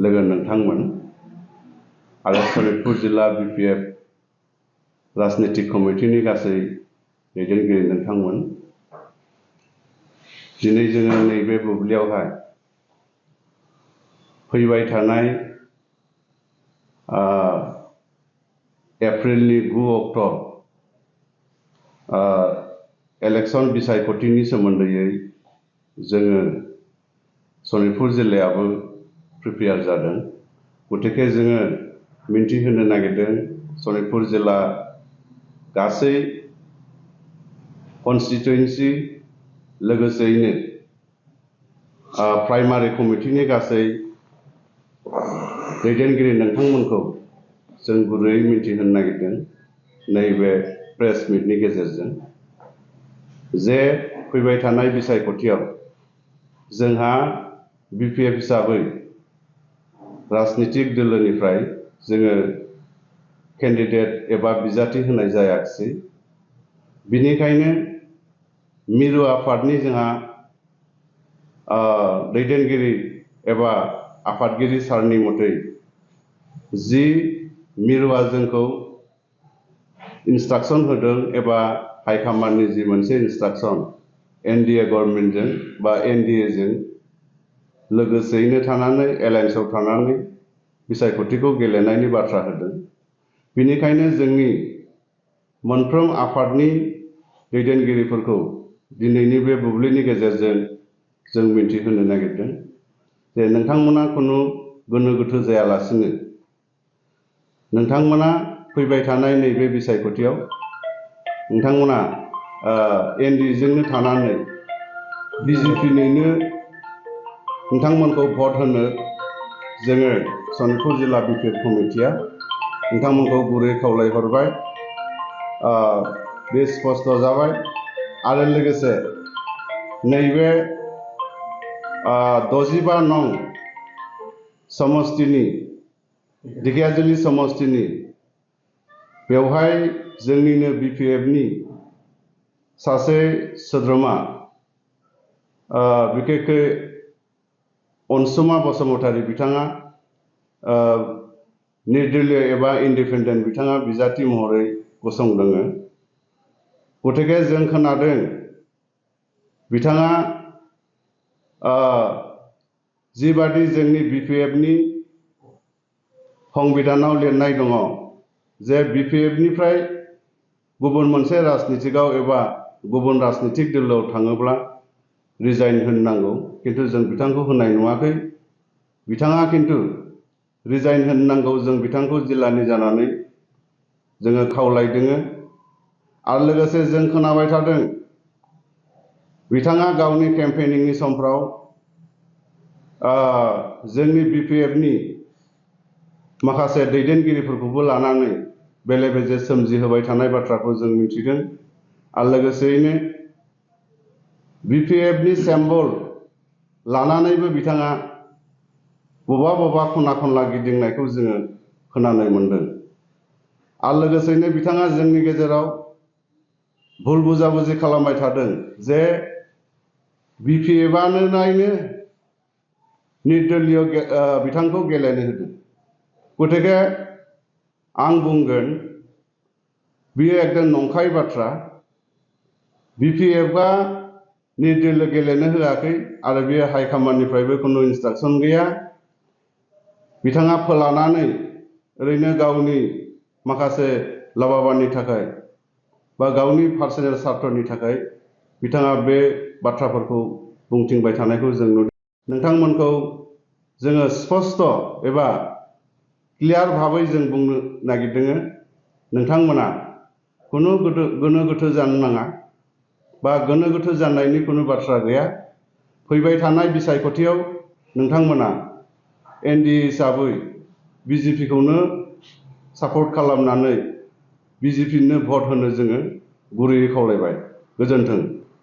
लोगो नोंथांमोन आरो सनितपुर जिल्ला BPF राजनीतिक कमिटिनि गासै दैदेनगिरि नोंथांमोन दिनै जोङो नैबे बुब्लियावहाय फैबाय थानाय एप्रिलनि 9 अक्ट' इलेक्शन बिसायख'थिनि सोमोन्दै जोङो सनितपुर जिल्लायाबो प्रिपेयार जादों गतिके जोङो मिन्थिहोनो नागिरदों सनितपुर जिल्ला गासै कन्स्टिटुएन्सि लोगोसेयैनो प्राइमारि कमिटिनि गासै दैदेनगिरि नोंथांमोनखौ जों गुरैयै मिन्थिहोनो नागिरदों नैबे प्रेस मिटनि गेजेरजों जे फैबाय थानाय बिसायख'थियाव जोंहा BPF हिसाबै राजनीतिक दोलोनिफ्राय जोङो केन्डिडेट एबा बिजाथि होनाय जायाखिसै बिनिखायनो मिरु आफादनि जोंहा दैदेनगिरि एबा आफादगिरि सारनि मथै जि मिरुआ जोंखौ इन्सट्राक्शन होदों एबा हाइकमान्डनि जि मोनसे इन्सट्राक्शन NDA गभर्नमेन्टजों बा NDA जों लोगोसेयैनो थानानै एलायन्सआव थानानै बिसायख'थिखौ गेलेनायनि बाथ्रा होदों बेनिखायनो जोंनि मोनफ्रोम आफादनि दैदेनगिरिफोरखौ दिनैनि बे बुब्लिनि गेजेरजों जों मिन्थिहोनो नागिरदों जे नोंथांमोना खुनु गोनो गोथो जायालासिनो नोंथांमोना फैबाय थानाय नैबे बिसायख'थियाव नोंथांमोना NDA जोंनो थानानै BJP-नैनो नोंथांमोनखौ भट होनो जोङो सनितपुर जिल्ला BPF कमिटिया नोंथांमोनखौ गुरै खावलायहरबाय बे स्पष्ट जाबाय आरो लोगोसे नैबे 65 नं समस्तिनि ढेकियाजुलि समस्तिनि बेवहाय जोंनिनो BPF-नि सासे सोद्रोमा बिखेखै अनसुमा बसुमतारी बिथाङा निर्दलीय एबा इन्डिपेन्डेन्ट बिथाङा बिजाथि महरै गसंदों गतिके जों खोनादों बिथाङा जिबादि जोंनि BPF-नि संबिधानाव लिरनाय दङ जे BPF-निफ्राय गुबुन मोनसे राजनीतिकआव एबा गुबुन राजनीतिक दोलोआव थाङोब्ला रिजाइन होनांगौ किन्तु जों बिथांखौ होनाय नुवाखै बिथाङा किन्तु रिजाइन होनांगौ जों बिथांखौ जिल्लानि जानानै जोङो खावलायदों आरो लोगोसे जों खोनाबाय थादों बिथाङा गावनि केम्पेनिंनि समफ्राव जोंनि BPF-नि माखासे दैदेनगिरिफोरखौबो लानानै बेले बेजे सोमजिहोबाय थानाय बाथ्राखौ जों मिथिदों आरो लोगोसेयैनो BPF-नि सिम्बल लानानैबो बिथाङा बबेबा खना खनला गिदिंनायखौ जोङो खोनानो मोनदों आरो लोगोसेयैनो बिथाङा जोंनि गेजेराव भुल बुजाबुजि खालामबाय थादों जे BPF-आनो नायनो निर्दलीय बिथांखौ गेलेनो होदों गतिके आं बुंगोन बियो एकदम नंखाय बाथ्रा BPF-आ निर्दलीय गेलेनो होआखै आरो बियो हाइकमान्डनिफ्रायबो खुनु इन्सट्राक्शन गैया बिथाङा फोलानानै ओरैनो गावनि माखासे लाबाबानि थाखाय बा गावनि पार्सनेल स्वार्थनि थाखाय बिथाङा बे बाथ्राफोरखौ बुंथिंबाय थानायखौ जों नुदों नोंथांमोनखौ जोङो स्पष्ट एबा क्लियार भाबै जों बुंनो नागिरदों नोंथांमोना खुनु गोनो गोथो जानो नाङा बा गोनो गोथो जानायनि खुनु बाथ्रा गैया फैबाय थानाय बिसायख'थियाव नोंथांमोना NDA हिसाबै BJP-खौनो सापर्ट खालामनानै BJP-नो भट होनो जोङो गुरैयै खावलायबाय गोजोन्थों।